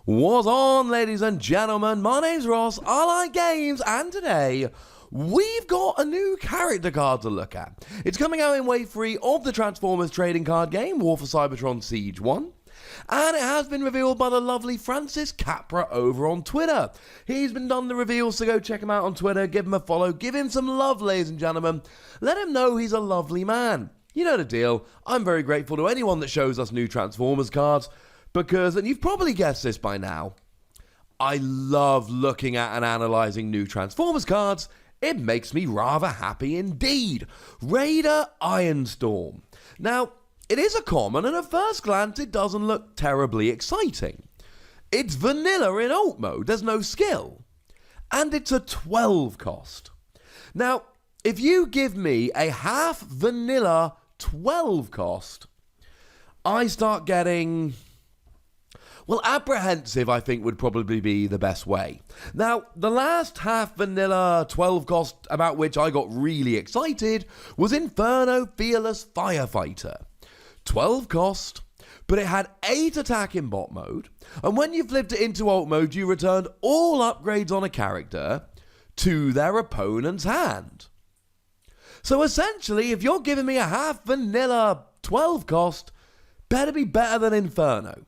What's on, ladies and gentlemen? My name's Ross, I like games, and today we've got a new character card to look at. It's coming out in Wave 3 of the Transformers trading card game, War for Cybertron Siege 1. And it has been revealed by the lovely Francis Capra over on Twitter. He's been done the reveal, so go check him out on Twitter, give him a follow, give him some love, ladies and gentlemen. Let him know he's a lovely man. You know the deal. I'm very grateful to anyone that shows us new Transformers cards. Because, and you've probably guessed this by now, I love looking at and analysing new Transformers cards. It makes me rather happy indeed. Raider Ironstorm. Now, it is a common, and at first glance it doesn't look terribly exciting. It's vanilla in alt mode, there's no skill. And it's a 12 cost. Now, if you give me a half vanilla 12 cost, I start getting... well, apprehensive, I think, would probably be the best way. Now, the last half vanilla 12 cost about which I got really excited was Inferno Fearless Firefighter. 12 cost, but it had 8 attack in bot mode, and when you flipped it into alt mode, you returned all upgrades on a character to their opponent's hand. So essentially, if you're giving me a half vanilla 12 cost, better be better than Inferno.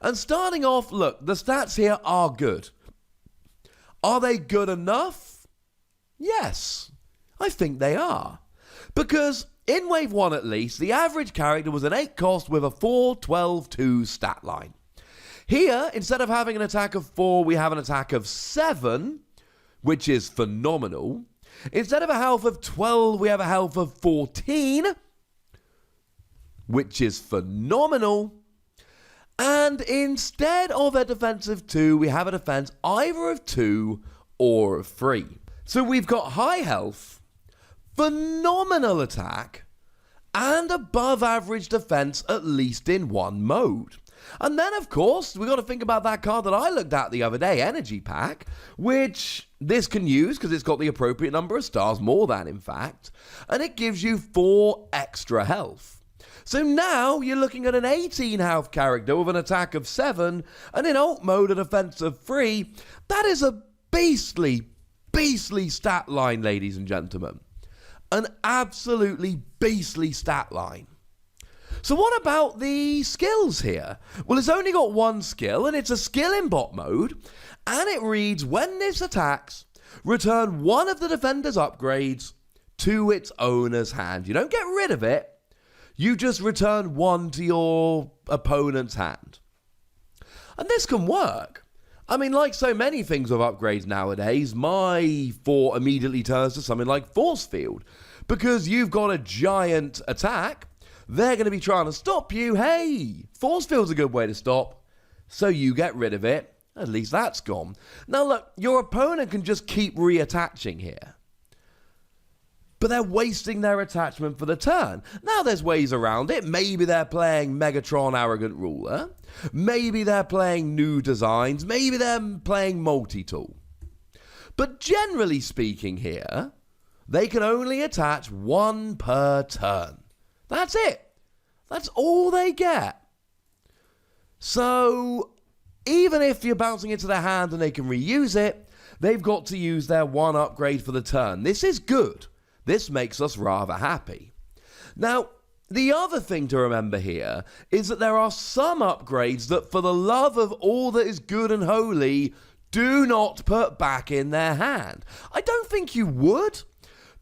And starting off, look, the stats here are good. Are they good enough? Yes, I think they are. Because in Wave 1 at least, the average character was an 8 cost with a 4, 12, 2 stat line. Here, instead of having an attack of 4, we have an attack of 7, which is phenomenal. Instead of a health of 12, we have a health of 14, which is phenomenal. And instead of a defense of 2, we have a defense either of 2 or of 3. So we've got high health, phenomenal attack, and above average defense at least in one mode. And then, of course, we've got to think about that card that I looked at the other day, Energy Pack, which this can use because it's got the appropriate number of stars, more than in fact, and it gives you 4 extra health. So now you're looking at an 18 health character with an attack of 7 and in alt mode a defense of 3. That is a beastly stat line, ladies and gentlemen. An absolutely beastly stat line. So what about the skills here? Well, it's only got one skill, and it's a skill in bot mode, and it reads, when this attacks, return one of the defender's upgrades to its owner's hand. You don't get rid of it. You just return one to your opponent's hand. And this can work. I mean, like so many things with upgrades nowadays, my 4 immediately turns to something like Force Field. Because you've got a giant attack, they're going to be trying to stop you. Hey, Force Field's a good way to stop. So you get rid of it. At least that's gone. Now look, your opponent can just keep reattaching here. But they're wasting their attachment for the turn. Now there's ways around it. Maybe they're playing Megatron Arrogant Ruler. Maybe they're playing New Designs. Maybe they're playing Multi-Tool. But generally speaking here, they can only attach 1 per turn. That's it. That's all they get. So even if you're bouncing into their hand and they can reuse it, they've got to use their 1 upgrade for the turn. This is good. This makes us rather happy. Now, the other thing to remember here is that there are some upgrades that, for the love of all that is good and holy, do not put back in their hand. I don't think you would,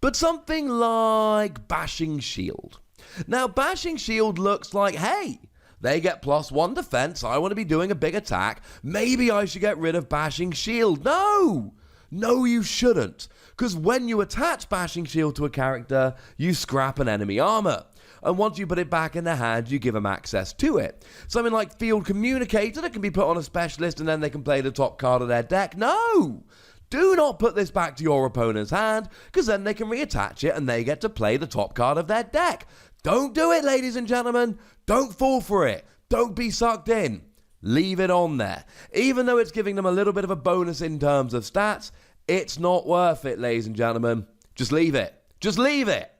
but something like Bashing Shield. Now, Bashing Shield looks like, hey, they get +1 defense, I want to be doing a big attack, maybe I should get rid of Bashing Shield. No, you shouldn't. Because when you attach Bashing Shield to a character, you scrap an enemy armor. And once you put it back in their hand, you give them access to it. Something like Field Communicator that can be put on a specialist and then they can play the top card of their deck. No! Do not put this back to your opponent's hand, because then they can reattach it and they get to play the top card of their deck. Don't do it, ladies and gentlemen. Don't fall for it. Don't be sucked in. Leave it on there. Even though it's giving them a little bit of a bonus in terms of stats, it's not worth it, ladies and gentlemen. Just leave it. Just leave it.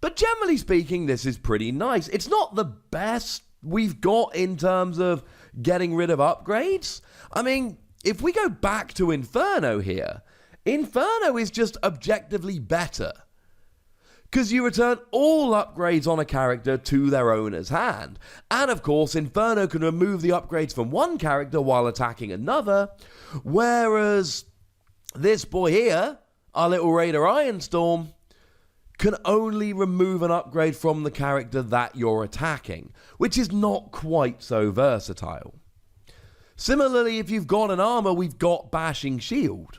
But generally speaking, this is pretty nice. It's not the best we've got in terms of getting rid of upgrades? I mean, if we go back to Inferno here, Inferno is just objectively better. Because you return all upgrades on a character to their owner's hand. And of course, Inferno can remove the upgrades from one character while attacking another. Whereas this boy here, our little Raider Ironstorm, can only remove an upgrade from the character that you're attacking, which is not quite so versatile. Similarly, if you've got an armor, we've got Bashing Shield.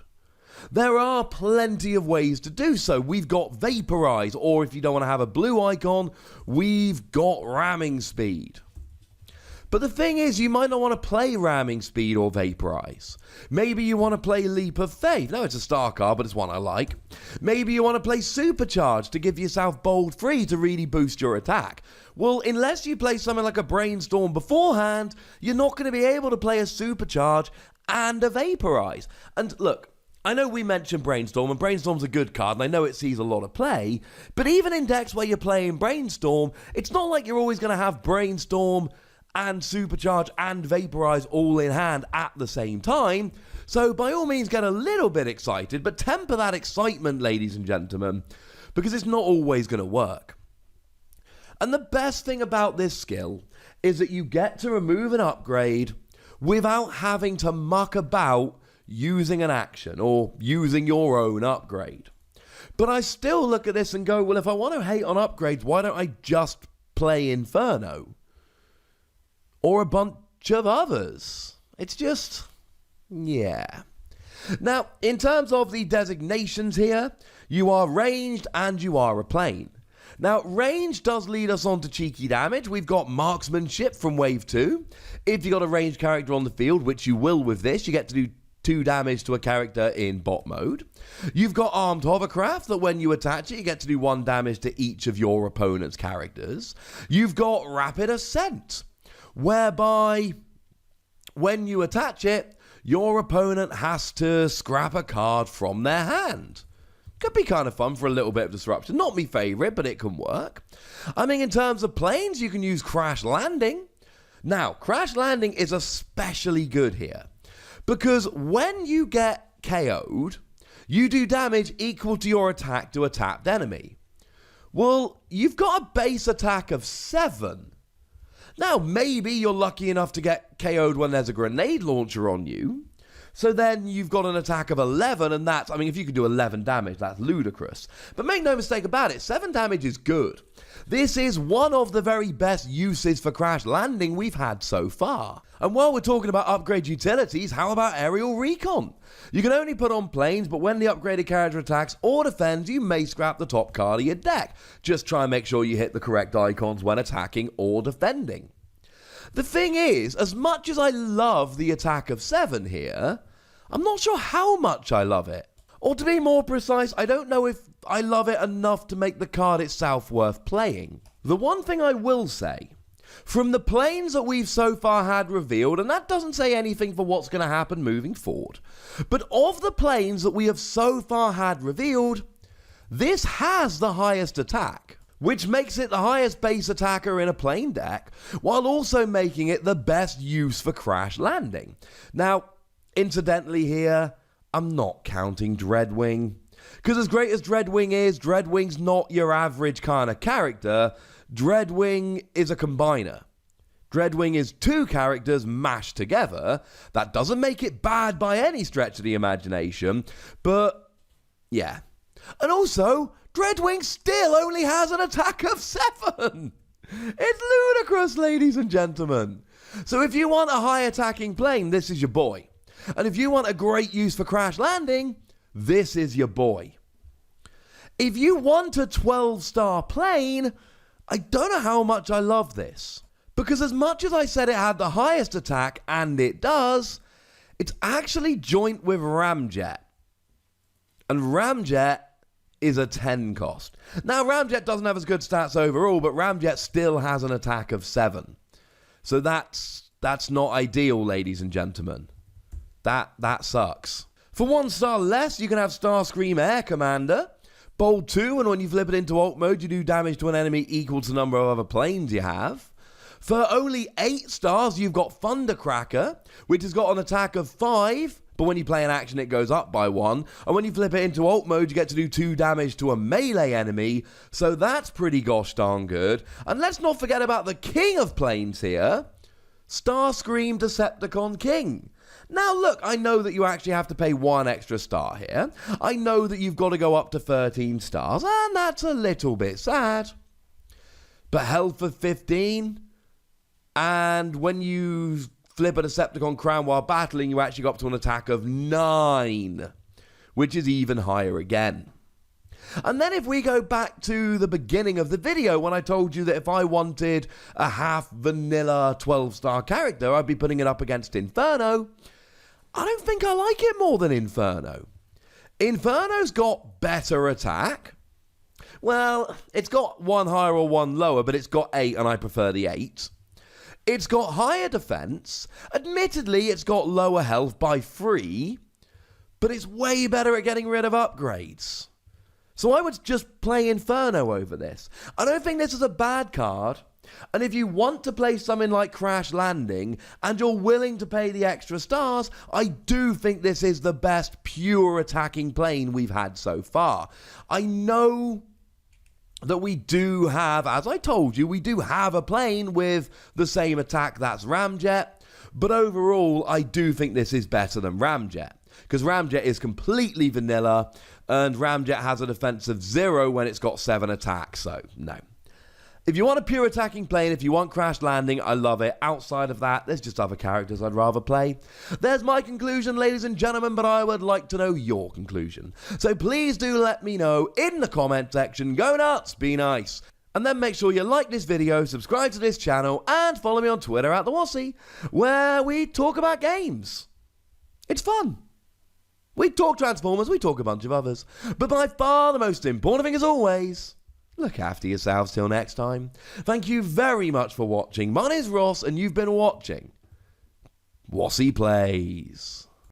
There are plenty of ways to do so. We've got Vaporize, or if you don't want to have a blue icon, we've got Ramming Speed. But the thing is, you might not want to play Ramming Speed or Vaporize. Maybe you want to play Leap of Faith. No, it's a star card, but it's one I like. Maybe you want to play Supercharge to give yourself Bold Free to really boost your attack. Well, unless you play something like a Brainstorm beforehand, you're not going to be able to play a Supercharge and a Vaporize. And look, I know we mentioned Brainstorm, and Brainstorm's a good card, and I know it sees a lot of play, but even in decks where you're playing Brainstorm, it's not like you're always going to have Brainstorm and Supercharge and Vaporize all in hand at the same time. So by all means get a little bit excited, but temper that excitement, ladies and gentlemen, because it's not always going to work. And the best thing about this skill is that you get to remove an upgrade without having to muck about using an action or using your own upgrade. But I still look at this and go, well, if I want to hate on upgrades, why don't I just play Inferno? Or a bunch of others? It's just, yeah. Now, in terms of the designations here, you are ranged and you are a plane. Now, range does lead us on to cheeky damage. We've got marksmanship from wave 2. If you've got a ranged character on the field, which you will with this, you get to do 2 damage to a character in bot mode. You've got armed hovercraft that when you attach it, you get to do 1 damage to each of your opponent's characters. You've got rapid ascent, whereby when you attach it, your opponent has to scrap a card from their hand. Could be kind of fun for a little bit of disruption. Not my favourite, but it can work. I mean, in terms of planes, you can use Crash Landing. Now, Crash Landing is especially good here, because when you get KO'd, you do damage equal to your attack to a tapped enemy. Well, you've got a base attack of 7. Now, maybe you're lucky enough to get KO'd when there's a grenade launcher on you. So then you've got an attack of 11, and that's, I mean, if you can do 11 damage, that's ludicrous. But make no mistake about it, 7 damage is good. This is one of the very best uses for Crash Landing we've had so far. And while we're talking about upgrade utilities, how about Aerial Recon? You can only put on planes, but when the upgraded character attacks or defends, you may scrap the top card of your deck. Just try and make sure you hit the correct icons when attacking or defending. The thing is, as much as I love the attack of 7 here, I'm not sure how much I love it. Or to be more precise, I don't know if I love it enough to make the card itself worth playing. The one thing I will say, from the planes that we've so far had revealed, and that doesn't say anything for what's going to happen moving forward, but of the planes that we have so far had revealed, this has the highest attack, which makes it the highest base attacker in a plane deck, while also making it the best use for Crash Landing. Now, incidentally here, I'm not counting Dreadwing, because as great as Dreadwing is, Dreadwing's not your average kind of character. Dreadwing is a combiner. Dreadwing is 2 characters mashed together. That doesn't make it bad by any stretch of the imagination, but yeah. And also, Dreadwing still only has an attack of 7. It's ludicrous, ladies and gentlemen. So if you want a high attacking plane, this is your boy. And if you want a great use for Crash Landing, this is your boy. If you want a 12-star plane, I don't know how much I love this. Because as much as I said it had the highest attack, and it does, it's actually joint with Ramjet. And Ramjet is a 10 cost. Now, Ramjet doesn't have as good stats overall, but Ramjet still has an attack of 7. So that's not ideal, ladies and gentlemen. That sucks. For 1 star less, you can have Starscream Air Commander. Bold 2, and when you flip it into alt mode, you do damage to an enemy equal to the number of other planes you have. For only 8 stars, you've got Thundercracker, which has got an attack of 5, but when you play an action, it goes up by 1. And when you flip it into alt mode, you get to do 2 damage to a melee enemy. So that's pretty gosh darn good. And let's not forget about the King of Planes here, Starscream Decepticon King. Now look, I know that you actually have to pay 1 extra star here. I know that you've got to go up to 13 stars, and that's a little bit sad. But health of 15, and when you flip a Decepticon crown while battling, you actually got up to an attack of 9, which is even higher again. And then if we go back to the beginning of the video when I told you that if I wanted a half vanilla 12-star character, I'd be putting it up against Inferno, I don't think I like it more than Inferno. Inferno's got better attack. Well, it's got 1 higher or 1 lower, but it's got 8 and I prefer the 8. It's got higher defense. Admittedly, it's got lower health by 3, but it's way better at getting rid of upgrades. So I would just play Inferno over this. I don't think this is a bad card. And if you want to play something like Crash Landing and you're willing to pay the extra stars, I do think this is the best pure attacking plane we've had so far. I know that we do have, as I told you, we do have a plane with the same attack, that's Ramjet. But overall, I do think this is better than Ramjet. Because Ramjet is completely vanilla, and Ramjet has a defense of 0 when it's got 7 attacks, so no. If you want a pure attacking plane, if you want Crash Landing, I love it. Outside of that, there's just other characters I'd rather play. There's my conclusion, ladies and gentlemen, but I would like to know your conclusion. So please do let me know in the comment section. Go nuts, be nice. And then make sure you like this video, subscribe to this channel, and follow me on Twitter at the Wossy, where we talk about games. It's fun. We talk Transformers, we talk a bunch of others. But by far the most important thing, as always, look after yourselves till next time. Thank you very much for watching. My name is Ross, and you've been watching Wossy Plays.